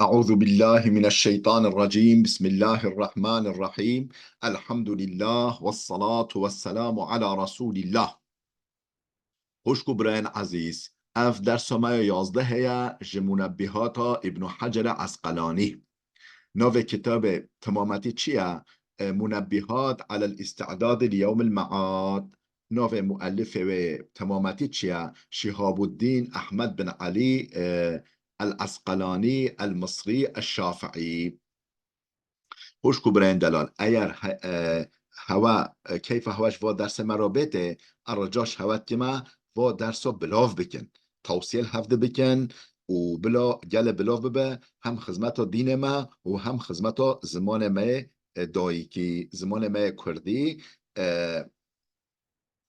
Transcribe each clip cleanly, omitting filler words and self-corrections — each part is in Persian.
أعوذ بالله من الشيطان الرجيم بسم الله الرحمن الرحيم الحمد لله والصلاة والسلام على رسول الله. خوشکو برین عزیز اف در سمای 11 هیا جمنبهات ابن حجر عسقلانی نوع کتاب تمامتی چیه؟ منبهات على الاستعداد ليوم المعاد. نوع مؤلف و تمامتی چیه؟ شهاب الدین احمد بن علی العسقلانی المصري الشافعي. خوشکو برین دلال اگر هوا کیف هواش و درس مرا بته الرجاش هوت کما و درس بلاف بکن توصیل هفته بکن و بلا گل بلاف ببه هم خدمت دین ما و هم خدمت زمان ما دایی که زمان ما کردی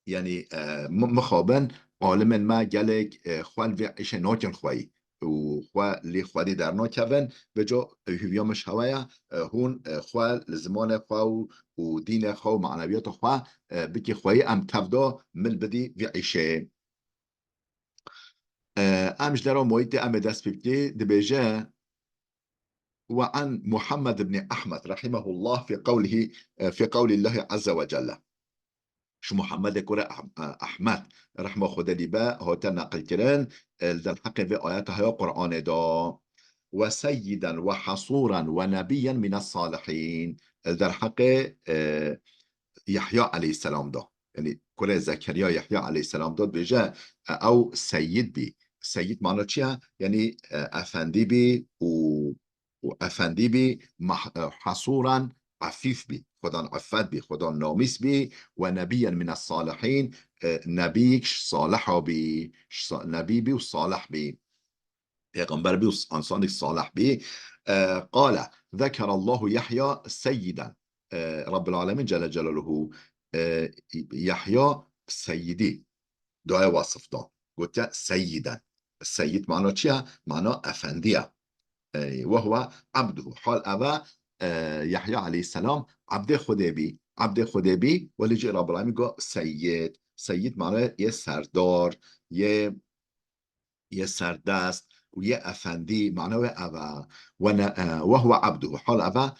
یعنی مخابن عالم ما گلک خوال و ایش ناکن خواهی و خواه لی خوادی در ناکون به جا هیویامش هوایه هون خواه زمان خواه و دین خواه و معنویات خواه بکی خواهی ام تفدا مل بدی و عیشه امش درا محیط ام دست ببتی دبیجه وعن محمد بن أحمد رحمه الله في قول الله عز وجل. شو محمد كورة أحمد رحمه خدا لبا هاتا نقل كرن در حق في آياتها قرآن دا وسيدا وحصورا ونبيا من الصالحين در حق يحيى عليه السلام دا يعني كورة زكريا يحيى عليه السلام دا بيجا أو سيد بي. سيد معنى چيا؟ يعني أفندي بي وأفندي بي حصورا عفیف بی خدا عفت بی خدا نامیس بی و نبیا من الصالحین نبیش صالح بی نبی بی و صالح بی پیغمبر بی و انسان صالح بی قال ذكر الله يحيى سيدا رب العالمين جل جلاله يحيى سيدي دعاء وصف دا قلت سيدا. السيد معنى چیه؟ معنى افندیه وهو عبده حال أبا يحيى عليه السلام عبد خدا بی ولی جه رب العالمین گو سید معنی یه سردار یه سردست و یه افندی معنی أبا وهو عبده حال أبا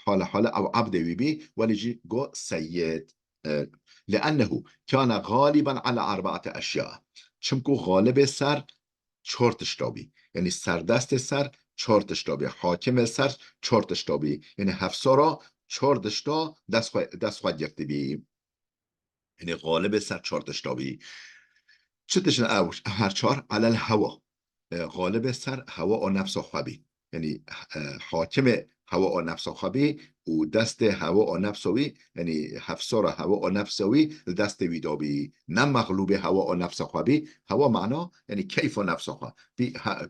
حال أو عبد بی ولی جه گو سید لأنه كان غالبا على 4 أشياء چمکو غالب سر 4 تشتابی یعنی سردست سر 4 تشتابی حاکم سر 4 تشتابی یعنی 7 سارا 4 دشتا دست خواهد گرفتی بی یعنی غالب سر 4 تشتابی چه تشن اوش هر 4 على الهوا غالب سر هوا و نفس خوابی یعنی حاکم هوا و نفس خوابی و دست هوا و نفسوی یعنی 7 سارا هوا و نفسوی دست ویدابی نه مغلوب هوا و نفس خوابی هوا معنا یعنی کیف و نفس خواه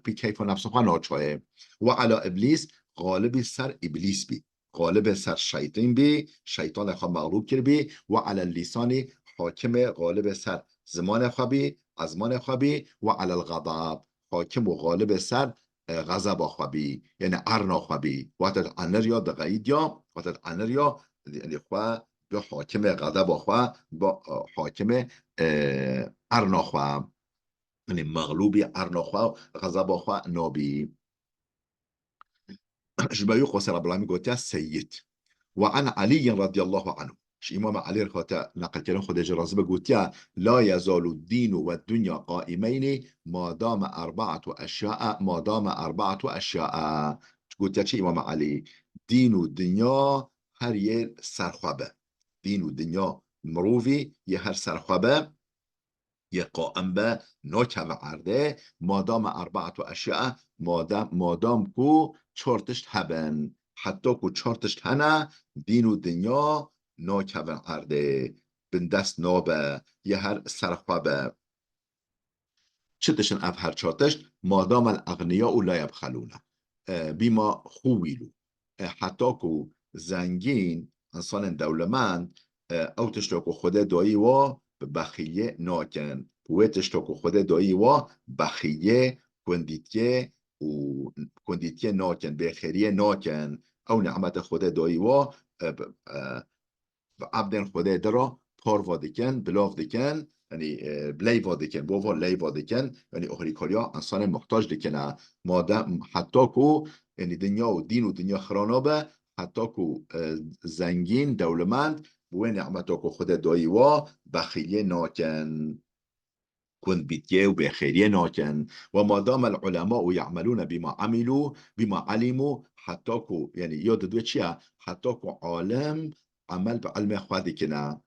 بی کیف و نفس خواه ناچوه و علا ابلیس غالب سر ابلیس بی غالب سر شیطان بی شیطان خواه مغلوب کر بی و علا اللسان حاکم غالب سر زمان خوابی ازمان خوابی و علا الغضب حاکم و غالب سر غضب خوابی یعنی ارنا خوابی وقت انر یا دقیق یا وقت انر یا یعنی خواه به حاکم غضب خواه با حاکم ارنا خواه یعنی مغلوبی ارنا خواه غضب خواه نابی جبایو قصر رب العالمین گوته سید و عن علی رضی الله عنه امام علی رخوته نقل کردن خود جرازه بگوتیا لا يزال الدين والدنيا قائمين ما دام 4 اشیاء ما دام 4 اشیاء گوتیا چی امام علی دین و دنیا هر یه سرخوابه دین و دنیا مروفی یه هر سرخوابه یه قائم به نوکه و عرده ما دام 4 اشیاء ما دام کو 4 تشت هبن حتی کو 4 تشت هنه دین و دنیا نوکه و عرده بندست نابه یه هر سرخوابه چه تشن اف هر 4 تشت ما دام الاغنیاء لا یبخلونه بیما خویلو حتی کو زنگین انسان دولمند او تشتو کو خود دایی و بخیه ناکن و تشتو کو خود دایی و بخیه کندیتیه ناکن بخیریه ناکن او نعمت خود دایی و عبدن خود درا پار وادکن بلاف دکن یعنی بلی وادکن بو لی وادکن یعنی اوهریکاریا انسان محتاج دکنه مادم حتی کو یعنی دنیا و دین و دنیا خرانابه حتی کو زنگین دولمند بو نعمتا کو خود دایی و بخیلی ناکن كن بيتيه وبخيرية ناكن وما دام العلماء يعملون بما علموا حتىكو يعني يود دوتشيا حتىكو عالم عمل بعلم خواذي كنا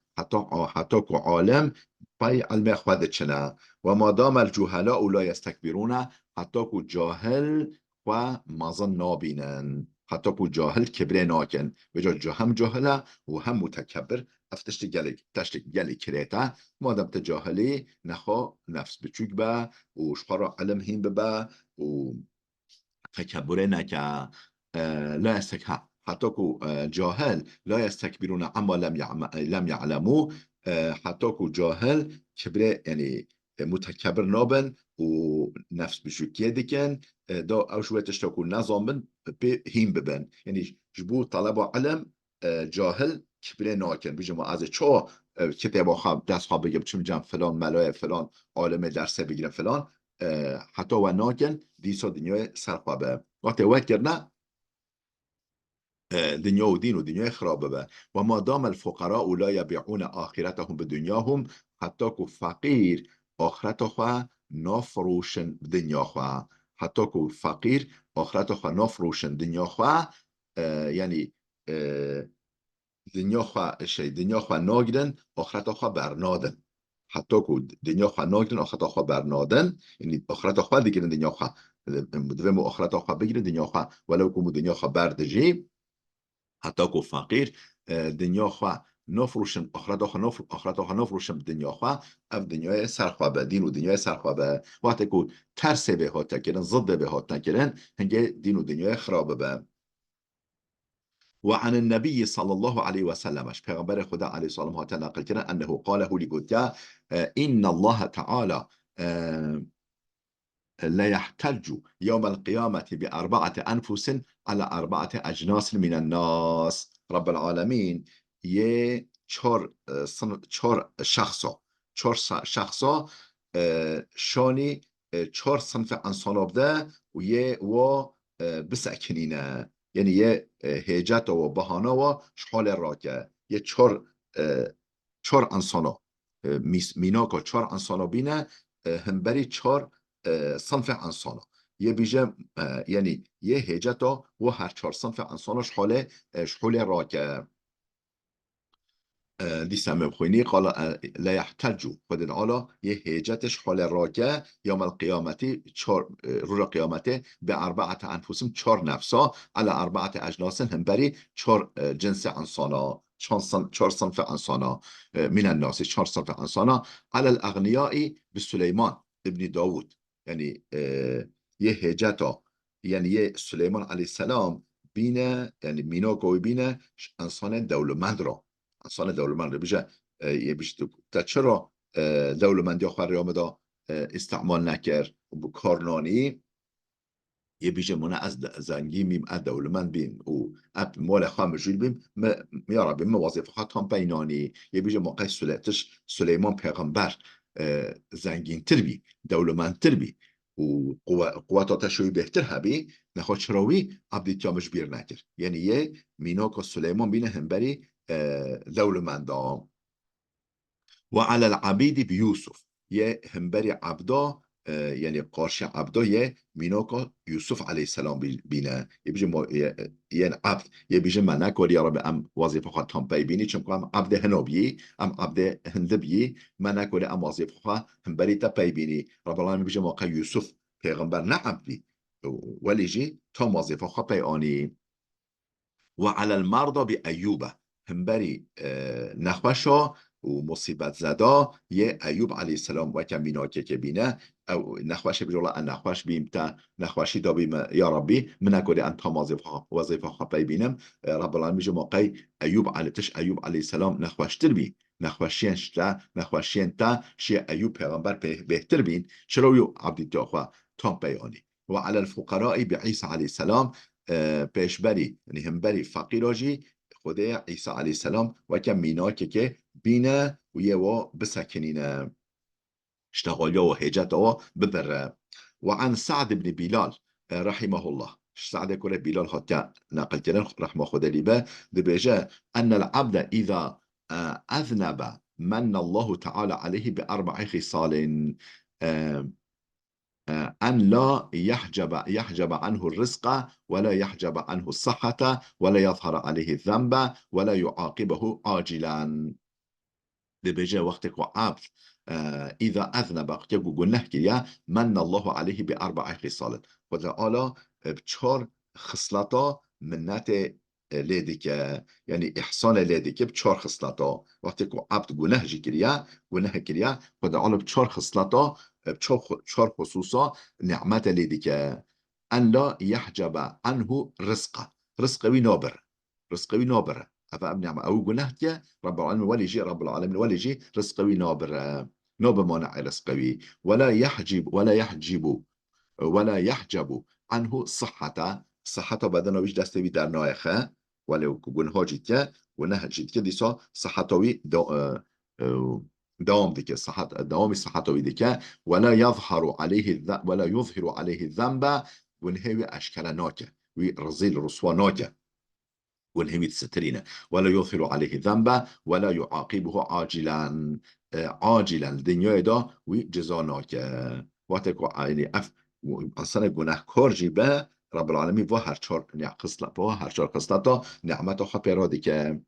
حتىكو عالم باي علم خواذي كنا وما دام الجهلاء لا يستكبرون حتىكو جاهل ومظن نابينن حتىكو جاهل كبره ناكن بجا هم جاهله وهم متكبر افتشت گلی كريتا مادم تجاهلي نخوا نفس بچوك با وشخرا علم هين ببا وتكبره نكا لا يستكها حتى كو جاهل لا يستكبرون عما لم يعلموا حتى كو جاهل كبره يعني متكبر نابن ونفس بشوكيه دكن دا او شوية تشتاكو نظامن هين ببن يعني جبو طلب علم جاهل کبره ناکن بجه ما از چه کتاب خواب دست خواب بگم چون جمع فلان ملای فلان عالم درسه بگیرن فلان حتی و ناکن دیسا دنیای سرخوابه وقتی وکر نه دنیا و دین و دنیای خرابه به و ما دام الفقراء لا یبیعون آخرتهم به دنیاهم حتی که فقیر آخرت خواه نافروشن دنیا خواه حتی که فقیر آخرت خواه نافروشن دنیا خواه یعنی دنیا خوا ناگرن آخرت خوا برنادن حتی که دنیا خوا ناگرن آخرت خوا برنادن یعنی آخرت خوا دیگرن دنیا خوا دویم آخرت خوا بگیرن دنیا خوا ولو که دنیا خوا بردجی حتی که فقیر دنیا خوا نفروشن آخرت خوا نفروشن دنیا خوا اف دنیای سرخوا به دین و دنیای سرخوا به وقتی که ترس به هات نکرن ضد به هات نکرن هنگه دین و دنیای خراب به وعن النبي صلى الله عليه وسلم پیغمبر خدا علیه السلام ها نقل کردن انه قاله لگوته ان الله تعالى لا يحتج يوم القيامة بأربعة أنفس على أربعة أجناس من الناس رب العالمين يه چهار شخصا شاني چهار صنف انسان بده و یه و بسکنینه یعنی یه هیجت و بهانه و شحال راکه یه چهار انسانا میناکا چهار انسانا بینه هم بری چهار صنف انسانا یه بیجه یعنی یه هیجتا و هر چهار صنف انسانا شحال راکه دیسم بخوینی قال لا يحتج خود العالا یه هیجتش حال راکه یوم القیامتی روز قیامته به اربعت انفسم چهار نفسا على اربعت اجناس هم بری چهار جنس انسانا چهار صنف انسانا من الناس چهار صنف انسانا على الاغنیاء به سلیمان ابن داود یعنی یه هیجتا یعنی یه سلیمان علیه السلام بینه یعنی مینا گوی بینه انسان دولمند را انسان دولمند بشه یه بیشتر تا چرا دولمندی آخر آمده استعمال نکرد و کارنانی یه بیشه منه از زنگی میم از دولمند بیم و اب مال خام جویل بیم میاره بیم وظیفه خواهد بینانی یه بیشه موقع سلیمان پیغمبر زنگین تر بی دولمند تر بی و قوات تشوی بهتر هبی نخواد چراوی عبدی تیامش بیر نکر یعنی یه میناک سلیمان بینه هم بری دولمندان وعلى العبيد بيوسف یه همبری عبدا یعنی قارش عبدا یه میناکا یوسف علیه السلام بینه یه بیجه یه عبد یه بیجه من نکاری یا رب ام وظیفه خواه تام پی بینی چون که ام عبد هنوبی ام عبد هندبی من نکاری ام وظیفه خواه همبری تا پی بینی رب العالمین بیجه موقع یوسف پیغمبر نه عبدی ولی جی تام وظیفه خواه پی آنی وعلى المرضى بأيوبه همبری نخوشا و مصیبت زدا یه ایوب علیه السلام و کم بیناکه که بینه او نخوش بجولا ان نخوش بیم تا نخوشی دا بیم یا ربی من اکوری ان تا وظیفه خواه بینم رب العالمین میجه موقع ایوب علیه السلام نخوشتر بی نخوشین تا شی ایوب پیغمبر بهتر بین چرا یو عبدی تا خواه تام بیانی و علی الفقراء بعیسی علیه السلام پیشبری یعنی همبری فقیراجی خدا عیسی علیه السلام و کم میناکه که بینه و یه و بسکنینه اشتغاليا وهجته ببره. وعن سعد بن بلال رحمه الله، سعد كره بلال حتى نقل كده رحمه خدا لبه دبجه أن العبد إذا أذنب من الله تعالى عليه بأربع خصال: أن لا يحجب عنه الرزق، ولا يحجب عنه الصحة، ولا يظهر عليه الذنب، ولا يعاقبه عاجلا. دبجه وقتك وعبد إذا أذنب وقتك گناه كريا من الله عليه بأربع خصال، وتعالى بچار خصلتا منات لیدی يعني إحسان لیدی بچار خصلتا وقتك وعبد گناه جي كريا وتعالى بچار خصلتا بچار خصوصا نعمت لیدی أن لا يحجب عنه رزقه نابر أفهم نعمة أو جناهتيا رب العالمين وليجي رب العالمين وليجي رزقوي نابر مانع رزقوي، ولا يحجب عنه صحة بدنه ويش دستوي در نايخه ولو جنها جيتيا ونها جيتيا ديسا صحتوي دوام ديكه دوام صحتوي ديكه ولا يظهر عليه الذنب ونهي أشكال ناكه ورزيل رسوا ناكه والهميت سترينه ولا يظهر عليه ذنبه ولا يعاقبه عاجلا الدنيا دا وجزاناك واتك يعني اصلا گناهکار جيبه رب العالمين و هر چار خصلتا نعمت خود پیرادی که.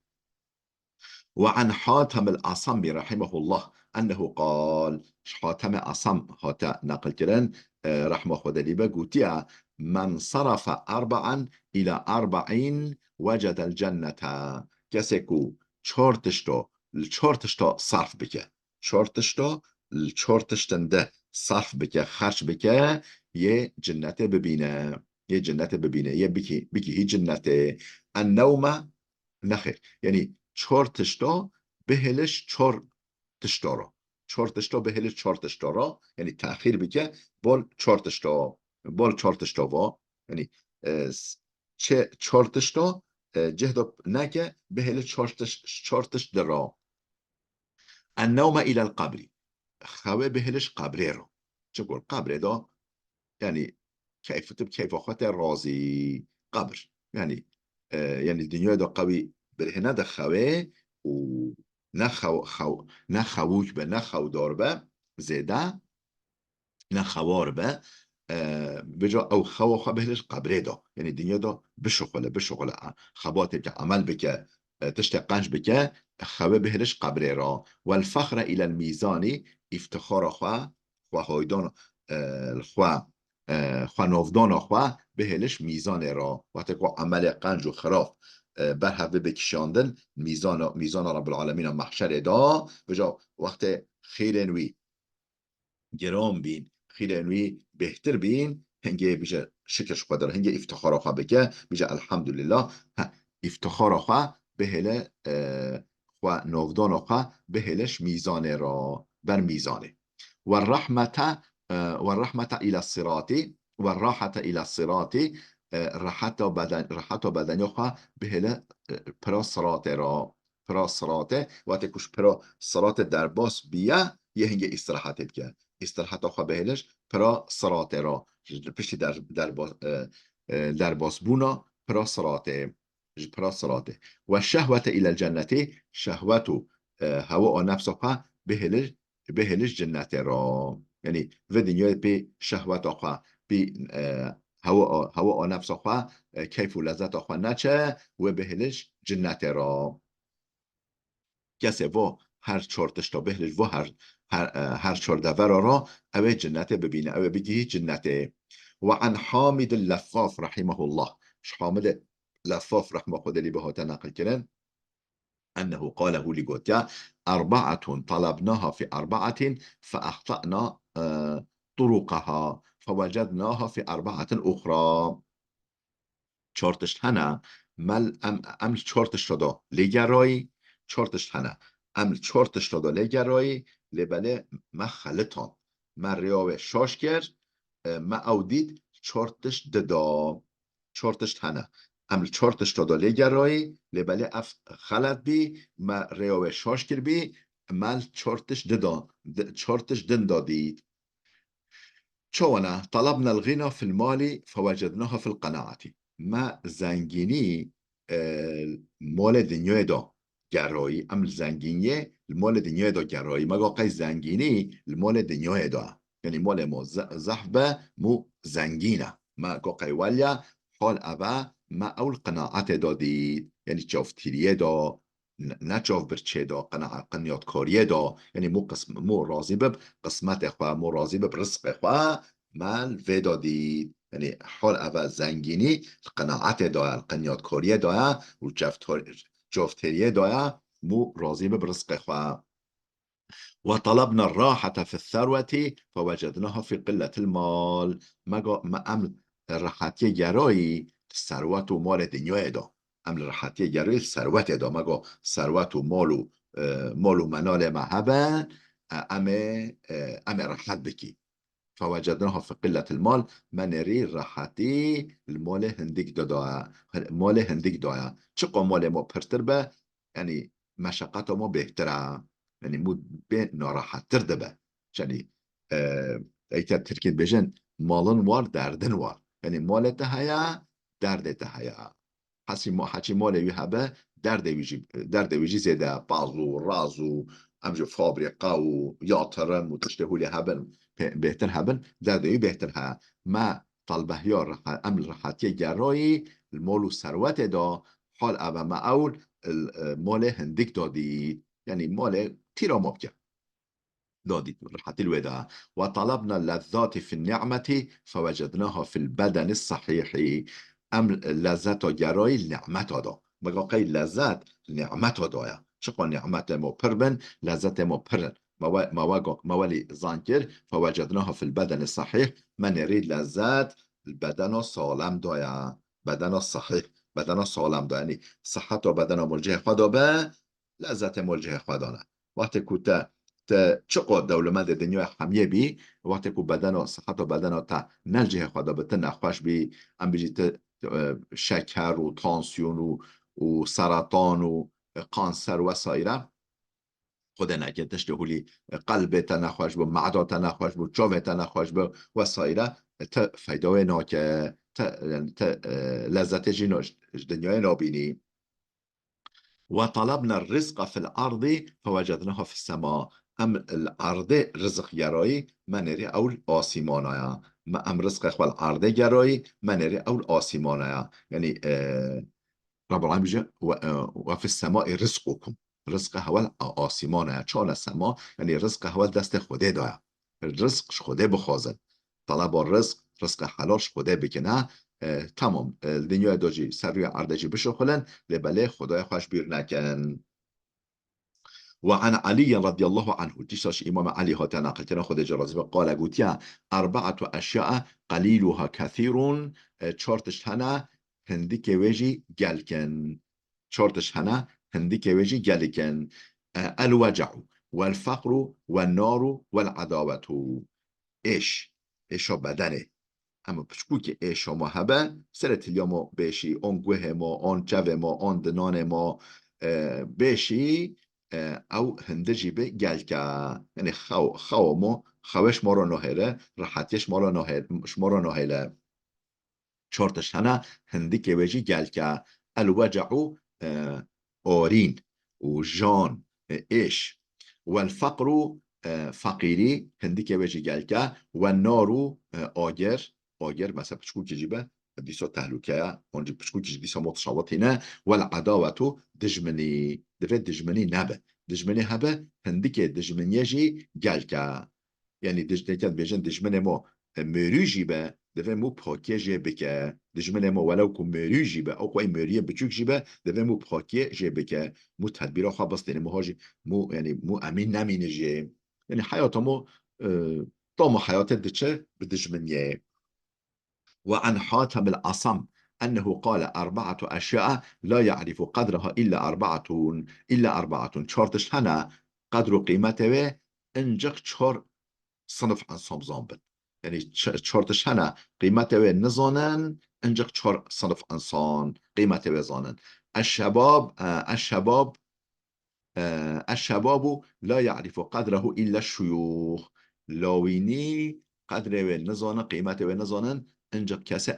وعن حاتم الأصم رحمه الله أنه قال، حاتم أصم هاتا نقل كرن رحمه خدا لبا قوتيا: من صرف 4 إلى 40 وجد الجنة. کسی کو چارتشتا صرف بکه، چارتشتنده صرف بکه، خرج بکه، یه جنت ببینه، یه بکی هی جنت. النوم نخیر، یعنی 4 تشتا بهلش 4 تشتا بهلش 4 تشتا یعنی تأخیر بکه بال 4 تشتا و یعنی چه 4 تشتا جهد نکه بهلش 4 تشت درا. النوم إلى القبر، خواه بهلش قبره رو، چه قول قبره دا يعني كيف أخوات رازي قبر، يعني الدنيا دا قوي برهنه دا خواه و نخووش به نخو دار به زیده نخوار به بجا او خوا بهلش قبره دا، يعني الدنيا دا بشغله خباته که عمل بکه تشت قنج بکه خواه بهلش قبره را. والفخر الى الميزان، افتخار خواه هایدان خواه نافدان خواه بهلش میزان را. وقتی که عمل قنج و خراف بر هفته بکشاندن میزان رب العالمین محشر دا بجا وقت خیر نوی گرام بین، خیر نوی بهتر بین، هنگه بیجا شکرش خود داره، هنگه افتخار خواه بکه بیجا الحمدلله افتخار خواه بهله خواه نافدان خواه بهلش میزان را بر میزانه. والرحمة إلى الصراط، والراحة إلى الصراط، راحت بدن خواه بهله پرا صراط وقتی کش پرا صراط در باس بیا یه هنگه استراحتت که استراحت خواه بهلش پرا صراط را پشتی در باس بونا پرا صراط. و شهوت إلى الجنة، شهوت هوا نفس خواه بهلش جنت را، یعنی و دنیای به شهوت خواه به هوا نفس خواه کیف و لذت خواه نچه و بهلش جنت را. کسی و هر 4 تشتا بهلش و هر 4 دور را اوه جنت ببینه، اوه بگی جنت. وعن حامد اللفاف رحمه الله، حامد لفاف رحمه خدا لی بهاتا نقل کرن أنه قاله لقوتيا: 4 طلبناها في 4 فأخطأنا طرقها فوجدناها في 4 أخرى. 4 هنا مل أمل 4 دا لگرایی، 4 هنا أمل 4 دا لگرایی لبله ما خلطان ما ریاوه شاش کرد ما اودید 4 ددا 4 هنا أمل 4 دا لگرایی لبله اف خلط بی ما ریاوه شاش کرد بی مال تشورتش دن داديد شونا طلبنا الغنى في المال فوجدناها في القناعة ما زنگینی مال دنیای دا گرایی ام زنگینی المال دنیای دا گرایی مگا قی زنگینی المال دنیای دا یعنی مال ما زحبه مو زنگینه ما قی ولیا حال اوه ما اول قناعت دادید یعنی چافتیریه دا نه چاف برچه دا قناعت کاریه دا یعنی مو راضی به قسمت خواه مو راضی به رزق خواه مال و دادید یعنی حال اول زنگینی قناعت دایا قنیات کاریه دایا و جفتریه دایا مو راضی به رزق خواه وطلبنا الراحة في الثروة فوجدناها في قلة المال ما أمل راحتی گرایی ثروت و مال دنیای دا أمل راحتی گرایی ثروت دا مگا ثروت و مال و منال محبن أم راحت بکی فوجدناها في قلة المال منري راحتي المال هنديك دادا مال هنديك دايا چقا مال ما پرتر به يعني مشقت ما بهتره يعني مو بين ناراحت تر دبه يعني ايتا تركيد بجن مالن وار دردن وار يعني مال تهيا درد تهيا حچی مال يهبه درد ويجي زيده بعضو رازو امجو فابريقا و ياترم و تشتهولي هبن بهتر هبن دردوی بهتر ها ما طلبه یا عمل راحتی گرایی المال و ثروت دا حال اوه ما اول مال هندیک دادید یعنی مال تیرا مبکه دادید راحتی الودا وطلبنا اللذات في النعمة فوجدناها في البدن الصحيح ام لذت گرایی نعمت دا مگا قی لذت نعمت دایا چقا نعمت ما پربن لذت ما پرن موالي زانكر فوجدناها في البدن الصحيح من يريد لذات البدن سالم دايا بدن صحيح بدن سالم دايا يعني صحة بدن مرجع خدا به لذت مرجع خدا نه وقتی که چقدر دولمند دنیا همیه بی وقتی که بدن صحة بدن تا نرجع خدا به تا نخوش بی ام بجی شکر و تانسیون و سرطان و قانسر و سایره خدا نکه تشتهولی قلبت نخواش بو معدات نخواش بو جوت نخواش بو و سایره تا فایده ناکه تا لذت جینوش دنیای نابینی وطلبنا الرزق في الأرض فوجدناها في السماء ام الأرض رزق گرایی منری اول آسیمانایا ما ام رزق اخوال الأرض گرایی منری اول آسیمانایا یعنی رب العالمین بيجي وفي السماء رزقكم رزق هول آسمانه چال السما یعنی رزق هول دست خوده دایا رزقش خوده بخوازد طلب الرزق رزق حلالش خوده بکنه تمام دنیا داجی سر روی اردجی بشخلن لبله خدای خوش بیر نکن وعن علي رضي الله عنه تشتاش إمام علي هاتا ناقل كنا خود جرازي قال قوتيا 4 أشياء قليلها كثير چارتش هنا هندی که ویجی گلکن چارتش هنه هندی که ویجی گلکن الوجع والفقر والنار والعداوة ایشا بدنه اما پشکو که ایشا ما هبه سرت ما بیشی اون گوه ما اون جو ما اون دنان ما بیشی او هندجی به گلکه یعنی خو ما خوش ما را نهیله راحتیش ما را نهیله چارتش هنه هندی که ویجی گل که الوجع آرین و جان ایش و الفقر فقیری هندی که ویجی گل که و نارو آگر مثلا پچکو که جیبه دیسا تهلوکه اونجا پچکو که دیسا متشابطی نه و العداوتو دجمنی نبه دجمنی هبه هندی که دجمنی جی گل که یعنی بیجن دجمن ما مروجی به دفعه مو پاکیه جه بکه دجمن ما ولو که مروجی به او قوی مریه بچوک جی به دفعه مو پاکیه جه بکه مو تدبیر خواه بست یعنی مهاجی مو امین نمینه جه یعنی حیات مو طام حیات دچه بدجمنیه وعن حاتم الأصم أنه قال 4 أشياء لا يعرف قدرها إلا أربعة چارتش هنه قدر و قیمته انجق چار صنف انسان زنبن يعني چارتش هنه قیمته و نزانن انجق چار صنف انسان قیمته و زانن الشباب الشباب لا يعرف قدره إلا الشيوخ. لاوینی قدر و نزانه قیمت و نزانن انجا کسی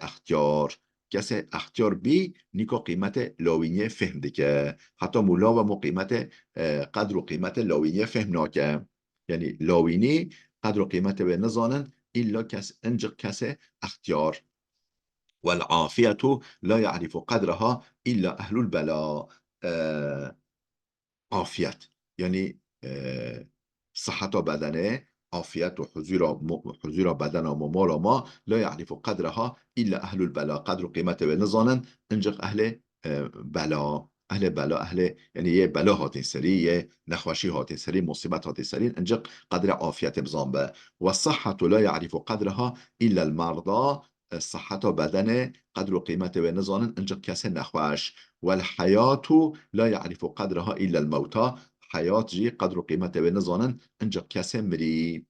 اختیار بی نیکا قیمت لاوینی فهم دیگه حتی مولا و مو قیمت قدر و قیمت لاوینی فهم ناکه یعنی لاوینی قدر و قیمت و نزانن إلا انجا کسی اختیار. والعافية لا يعرف قدرها إلا أهل البلاء. عافیت یعنی صحت بدنه، عافیت و حضور بدن و مال ما لا يعرف قدرها إلا أهل البلاء. قدر و قیمت و نزانن انجق اهل بلا. اهل بلا یعنی یه بلا هاتین سری، یه نخوشی هاتین سری، مصیبت هاتین سری انجق قدر عافیت بزان به. و صحت لا يعرف قدرها إلا المرضى. صحت بدن قدر و قیمت و نزانن انجق کسی نخوش. والحياة لا يعرف قدرها إلا الموتى. حياة جي قدر قيمة ونزانا انجا كاسم مري.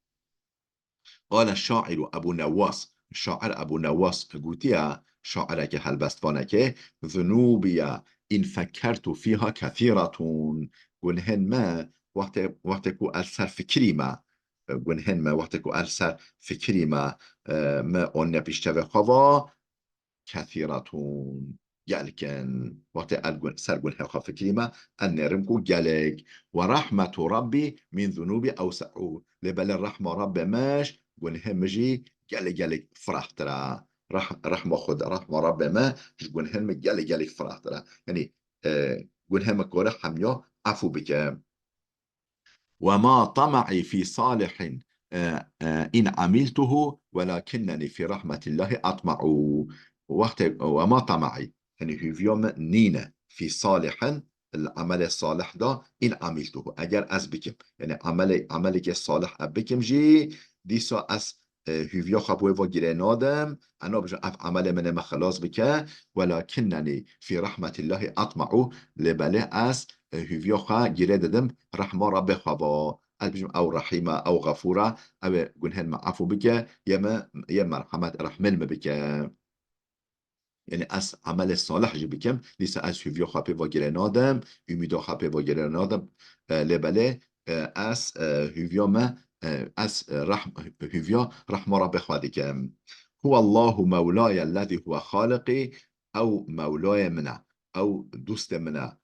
قال الشاعر أبو نواس، الشاعر أبو نواس قوتيا شاعرك هلبستوانك ذنوبي إن فكرت فيها كثيرة. قنهن ما وقت كو ألسر فكري ما قنهن ما وقت كو ألسر فكري ما أن بيشتوى خوا كثيرة يالكن وقت سرقون هخا فكريما النرمكو جالك. ورحمة ربي من ذنوبي أوسع. لبل الرحمة رب ماش قون همجي جالك فرحترا. رحمة خد رحمة رب ما قون هم جالك فرحترا يعني قون هم كورا حميو عفو بك. وما طمعي في صالح إن عملته ولكنني في رحمة الله أطمع. وما طمعي يعني في يوم نينا في صالحا العمل الصالح ده إن عملته أجر أز بكم يعني عملك الصالح بكم جي ديسا أس هيفيا خبوه و گیره نادم انا بجا اف عمل من ما خلاص بك ولكنني في رحمة الله أطمع. لبله أس هيفيا خا گیره دادم رحمة رب خبا البجم أو رحيمة أو غفورة أو قنهن معفو بك يا مرحمة رحمل بك يعني أس عمل الصالح جي بكم لسا أس هيفيا خا و گیره نادم امیدا خا و گیره نادم لبله أس هيفيا ما أس هيفيا رحمة رب خادكم. هو الله مولاي الذي هو خالقي أو مولاي منا أو دوست منا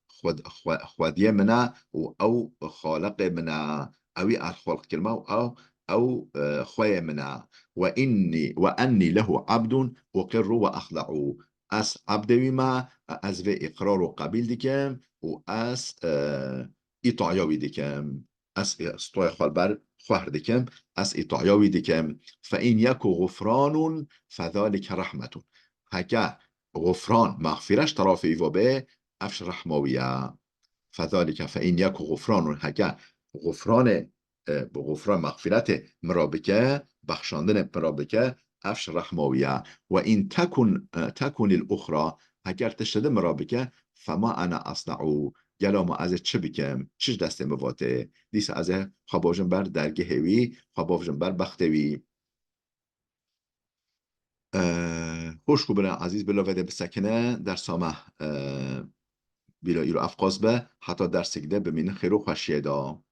خودية منا أو خالق منا أو الخلق كلمة أو خوية منا. وأني له عبد أقر وأخضع. أس عبد ما أس في إقرار وقبيل ديكم وأس إطاعيوي ديكم أس استوى خالبر خوهر ديكم أس إطاعيوي ديكم. فإن يكو غفران فذلك رحمة. هكا غفران مغفرش طرافي وبه أفش رحموية. فذلك فإن يكو غفران هكا غفران بغفران مغفرت مرابكة بخشاندن مرابكة أفش رحموية. وإن تكن الأخرى هكا تشتد مرابكة فما أنا أصنع گلا ما از چه بکم چش دست مواته دیس از خباجن بر درگه هوی خباجن بر بختوی. خوش خوبه عزیز بلا وده بسکنه در سامه بلا ایرو افقاز به حتی در سگده بمین خیرو خوشیه دا